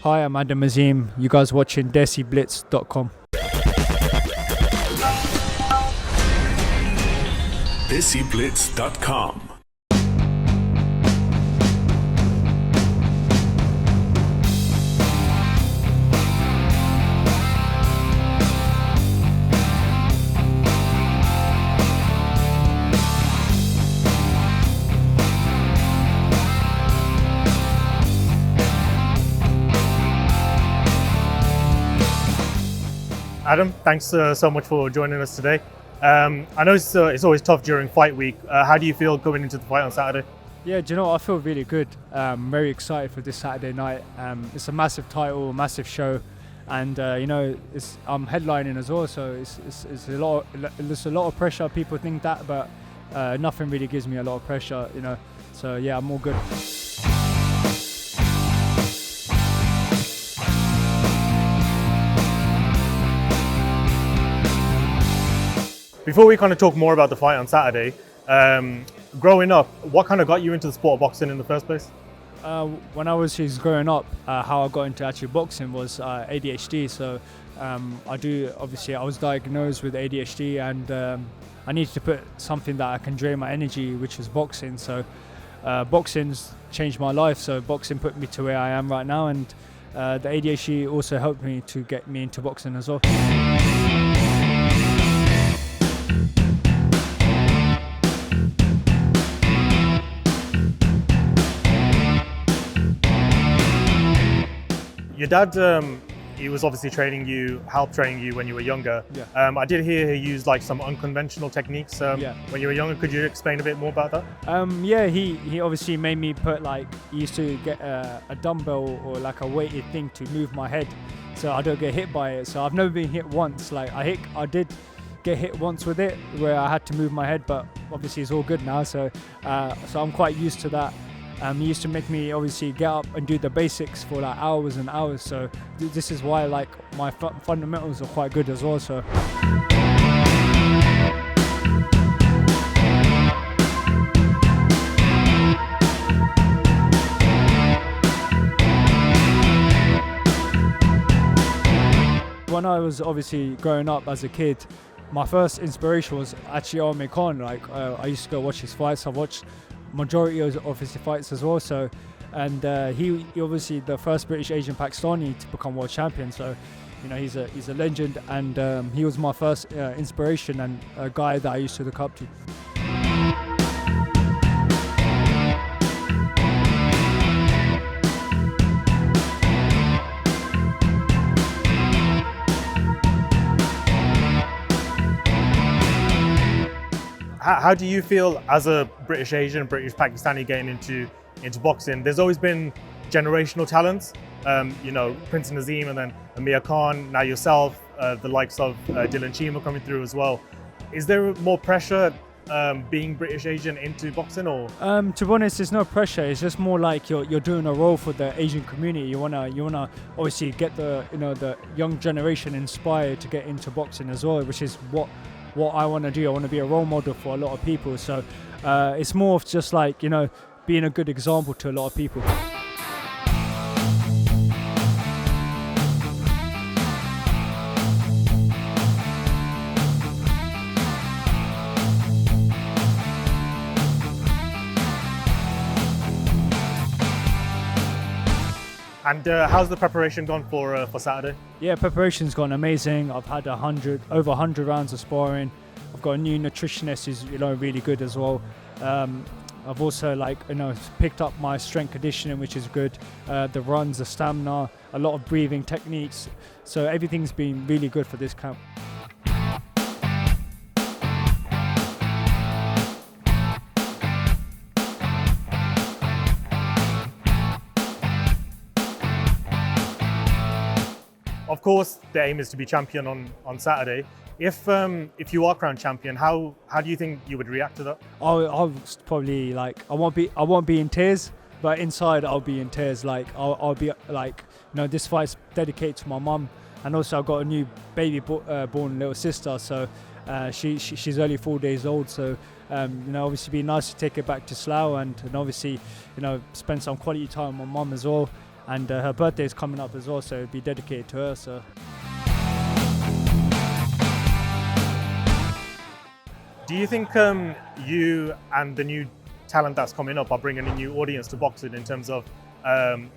Hi, I'm Adam Azim. You guys watching DESIblitz.com. DESIblitz.com. Adam, thanks so much for joining us today. I know it's always tough during fight week. How do you feel going into the fight on Saturday? Yeah, do you know what? I feel really good. I'm very excited for this Saturday night. It's a massive title, massive show, and I'm headlining as well. So it's a lot. There's a lot of pressure. People think that, but nothing really gives me a lot of pressure. So yeah, I'm all good. Before we kind of talk more about the fight on Saturday, growing up, what kind of got you into the sport of boxing in the first place? When I was growing up, how I got into actually boxing was ADHD. So I was diagnosed with ADHD, and I needed to put something that I can drain my energy, which was boxing. So boxing's changed my life. So boxing put me to where I am right now, and the ADHD also helped me to get me into boxing as well. Your dad, he was obviously helped training you when you were younger. Yeah. I did hear he used like some unconventional techniques when you were younger. Could you explain a bit more about that? Yeah, he obviously made me he used to get a dumbbell or like a weighted thing to move my head so I don't get hit by it. So I've never been hit once. Like I did get hit once with it where I had to move my head, but obviously it's all good now. So I'm quite used to that. He used to make me obviously get up and do the basics for like hours and hours. So this is why like my fundamentals are quite good as well. So. When I was obviously growing up as a kid, my first inspiration was actually Amir Khan. Like I used to go watch his fights. I've watched majority of his fights as well. So, and he obviously the first British Asian Pakistani to become world champion. So, he's a legend, and he was my first inspiration and a guy that I used to look up to. How do you feel as a British Asian, British Pakistani getting into boxing? There's always been generational talents, Prince Nazim and then Amir Khan, now yourself, the likes of Dylan Chima coming through as well. Is there more pressure being British Asian into boxing, or? To be honest, there's no pressure. It's just more like you're doing a role for the Asian community. You wanna obviously get the young generation inspired to get into boxing as well, which is what I want to do. I want to be a role model for a lot of people. So it's more of just like, being a good example to a lot of people. And how's the preparation gone for Saturday? Yeah, preparation's gone amazing. I've had over 100 rounds of sparring. I've got a new nutritionist who's really good as well. I've also picked up my strength conditioning, which is good. The runs, the stamina, a lot of breathing techniques. So everything's been really good for this camp. Of course, the aim is to be champion on Saturday. If you are crowned champion, how do you think you would react to that? I'll probably I won't be in tears, but inside I'll be in tears. I'll be this fight's dedicated to my mum, and also I've got a new baby born little sister. So she's only 4 days old. So obviously, it'd be nice to take her back to Slough and obviously spend some quality time with my mum as well. and her birthday is coming up as well, so it'd be dedicated to her. So. Do you think you and the new talent that's coming up are bringing a new audience to boxing in terms of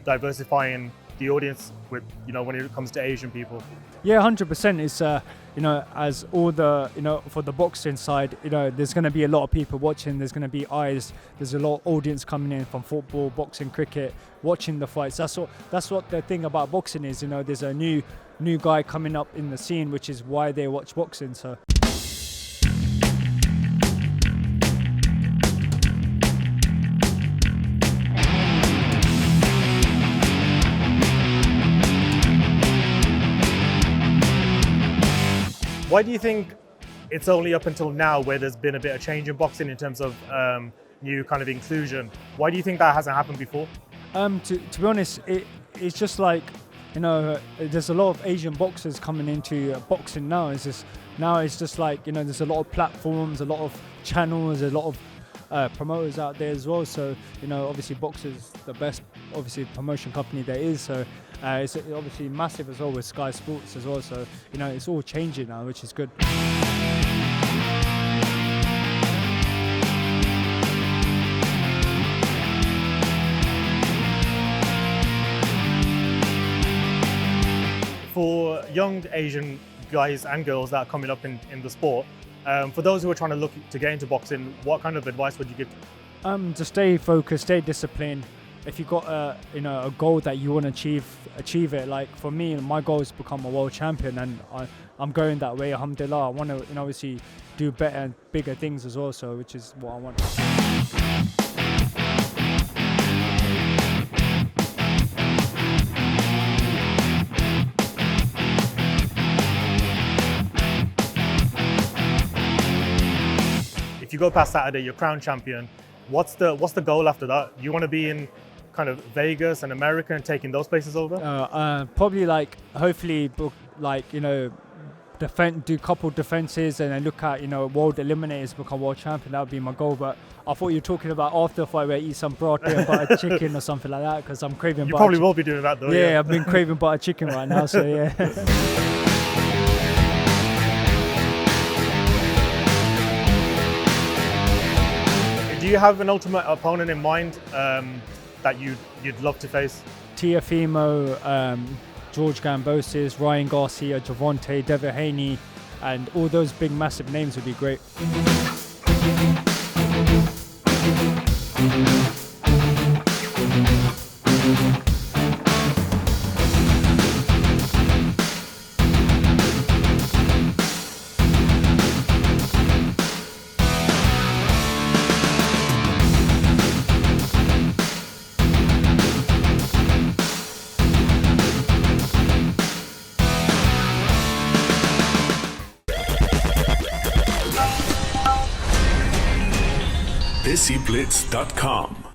diversifying the audience with, when it comes to Asian people? Yeah, 100%. It's as all the for the boxing side, there's going to be a lot of people watching. There's going to be eyes. There's a lot of audience coming in from football, boxing, cricket, watching the fights. That's what the thing about boxing is. There's a new guy coming up in the scene, which is why they watch boxing. So. Why do you think it's only up until now where there's been a bit of change in boxing in terms of new kind of inclusion? Why do you think that hasn't happened before? To be honest, it's just like, there's a lot of Asian boxers coming into boxing now. It's just like, there's a lot of platforms, a lot of channels, a lot of promoters out there as well. So, obviously boxers the best, obviously promotion company there is. So it's obviously massive as well with Sky Sports as well. So, it's all changing now, which is good. For young Asian guys and girls that are coming up in the sport, for those who are trying to look to get into boxing, what kind of advice would you give? To stay focused, stay disciplined. If you've got a goal that you want to achieve it. Like for me, my goal is to become a world champion, and I'm going that way. Alhamdulillah, I want to obviously do better and bigger things as well. So, which is what I want. If you go past Saturday, you're crowned champion. What's the goal after that? You want to be in kind of Vegas and America and taking those places over? Probably hopefully do a couple defenses and then look at world eliminators, become world champion. That would be my goal. But I thought you were talking about after the fight where I eat some broccoli and butter chicken or something like that, because I'm craving. You probably will be doing that though. Yeah, I've been craving butter chicken right now. So yeah. Do you have an ultimate opponent in mind that you'd love to face? Tiafimo, George Gambosis, Ryan Garcia, Javante, Devin Haney, and all those big massive names would be great. DESIblitz.com